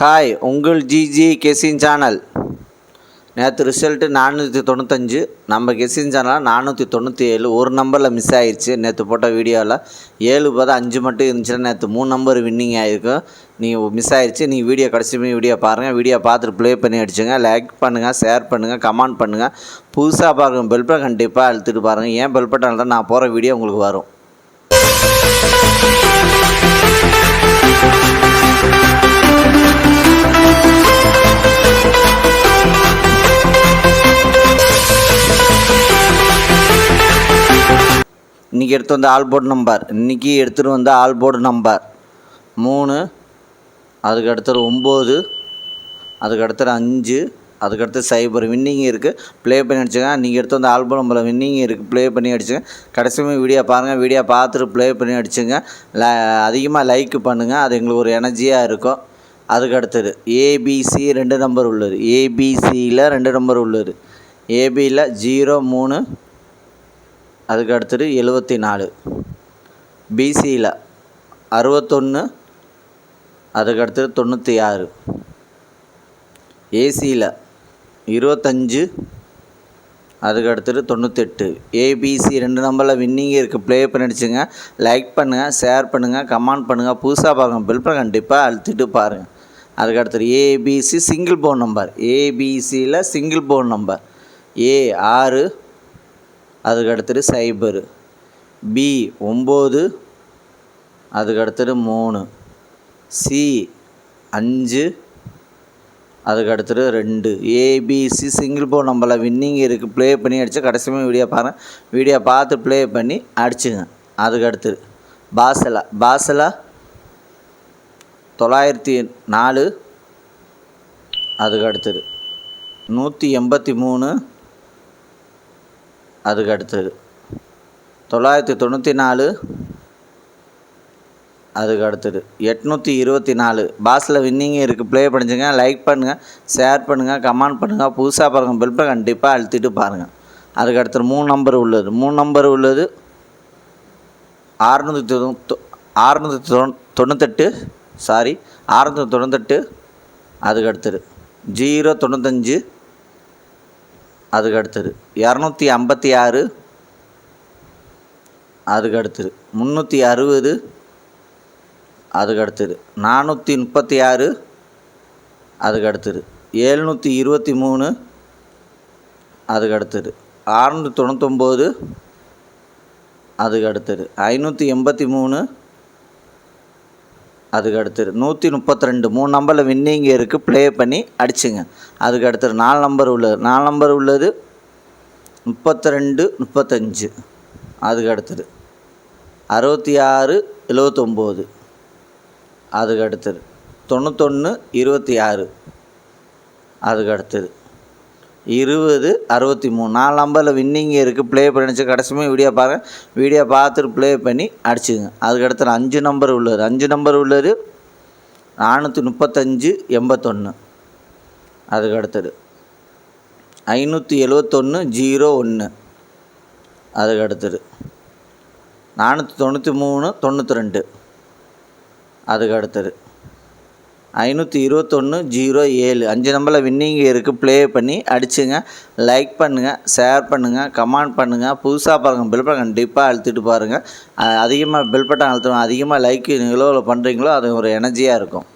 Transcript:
Hi, உங்கள் GG கெஸின் channel. நேற்று result 495, நம்ம கெஸின் சேனலில் 497. ஒரு நம்பரில் மிஸ் ஆயிடுச்சு. நேற்று போட்ட வீடியோவில் 7 பார்த்தா 5 மட்டும் இருந்துச்சுன்னா நேற்று 3 நம்பர் வின்னிங் ஆகிருக்கும். நீங்கள் மிஸ் ஆயிடுச்சு. நீங்கள் வீடியோ கடைசியுமே வீடியோ பாருங்கள். வீடியோ பார்த்துட்டு ப்ளே பண்ணி அடிச்சுங்க. லைக் பண்ணுங்கள், ஷேர் பண்ணுங்கள், கமெண்ட் பண்ணுங்கள். புதுசாக பார்க்குற பெல் பட்டன் கண்டிப்பாக அழுத்திட்டு பாருங்கள். ஏன் பெல் பட்டன் தான் நான் போகிற வீடியோ உங்களுக்கு வரும். இன்றைக்கி எடுத்து வந்த ஆல்போர்டு நம்பர், இன்றைக்கி எடுத்துகிட்டு வந்த ஆல்போர்டு நம்பர் 3, அதுக்கு அடுத்தது 9, அதுக்கு அடுத்தது 5, அதுக்கடுத்து 0 வின்னிங் இருக்குது. ப்ளே பண்ணி அடிச்சுங்க. நீங்கள் எடுத்து வந்த ஆல்போர்டு நம்பரில் வின்னிங் இருக்குது. ப்ளே பண்ணி அடிச்சுங்க. கடைசியுமே வீடியோ பாருங்கள். வீடியோ பார்த்துட்டு ப்ளே பண்ணி அடிச்சுங்க. அதிகமாக லைக் பண்ணுங்கள். அது எங்களுக்கு ஒரு எனர்ஜியாக இருக்கும். அதுக்கு அடுத்தது ஏபிசி 2 நம்பர் உள்ளது. ஏபிசியில் 2 நம்பர் உள்ளது. ஏபியில் 0, 3, அதுக்கு அடுத்தது 74. பிசியில் 61, அதுக்கு அடுத்தது 96. ஏசியில் 25, அதுக்கு அடுத்தது 98. ஏபிசி 2 நம்பரில் வின்னிங் இருக்குது. ப்ளே பண்ணி அடிச்சுங்க. லைக் பண்ணுங்கள், ஷேர் பண்ணுங்கள், கமெண்ட் பண்ணுங்கள். புதுசாக பாருங்கள் பெல் பட்டன் கண்டிப்பாக அழுத்திட்டு பாருங்கள். அதுக்கு அடுத்தது ஏபிசி சிங்கிள் போன் நம்பர். ஏபிசியில் சிங்கிள் போன் நம்பர். ஏ 6, அதுக்கு அடுத்தது 0. பி 9, அதுக்கு அடுத்தது 3. சி 5, அதுக்கு அடுத்தது 2. ஏபிசி சிங்கிள் போன் நம்பரில் வின்னிங் இருக்குது. ப்ளே பண்ணி அடித்து கடைசியுமே வீடியோ பாருங்கள். வீடியோ பார்த்து ப்ளே பண்ணி அடிச்சுங்க. அதுக்கு அடுத்தது பாசலா 904, அதுக்கு அடுத்தது 183, அதுக்கு அடுத்தது 994, அதுக்கு அடுத்தது 824. பாஸில் வின்னிங் இருக்குது. ப்ளே பண்ணிச்சுங்க. லைக் பண்ணுங்கள், ஷேர் பண்ணுங்கள், கமெண்ட் பண்ணுங்கள். புதுசாக பாருங்கள் பெல் பட்டன் கண்டிப்பாக அழுத்திட்டு பாருங்கள். அதுக்கு அடுத்தது 3 நம்பர் உள்ளது. 3 நம்பர் உள்ளது 698. அதுக்கு அடுத்தது 095, அதுக்கு அடுத்தது 256, அதுக்கு அடுத்தது 360, அதுக்கு அடுத்தது 436, அதுக்கு அடுத்தது 723, அதுக்கு அடுத்தது 699, அதுக்கு அடுத்தது 583, அதுக்கு அடுத்தது 132. 3 நம்பரில் வின்னிங் இருக்குது. ப்ளே பண்ணி அடிச்சுங்க. அதுக்கு அடுத்தது 4 நம்பர் உள்ளது. 4 நம்பர் உள்ளது 32, 35. அதுக்கு அடுத்தது 66, 79. அதுக்கு அடுத்தது 91, 26. அதுக்கு அடுத்தது 20, 63. 4 நம்பரில் வின்னிங் இருக்குது. ப்ளே பண்ணிச்சு கடைசியுமே வீடியோ பாருங்கள். வீடியோ பார்த்துட்டு ப்ளே பண்ணி அடிச்சுங்க. அதுக்கு அடுத்தது 5 நம்பர் உள்ளது. 5 நம்பர் உள்ளது 435, 81. அதுக்கு அடுத்தது 571, 01. அதுக்கு அடுத்தது 493, 92. அதுக்கு அடுத்தது 521, 07. 5 நம்பரில் வின்னிங் இருக்குது. ப்ளே பண்ணி அடிச்சுங்க. லைக் பண்ணுங்கள், ஷேர் பண்ணுங்கள், கமெண்ட் பண்ணுங்கள். புதுசாக பாருங்கள் பெல் பட்டன் கண்டிப்பாக அழுத்திட்டு பாருங்கள். அதிகமாக பெல் பட்டன் அழுத்தணும். அதிகமாக லைக் எவ்வளோ பண்ணுறீங்களோ அது ஒரு எனர்ஜியாக இருக்கும்.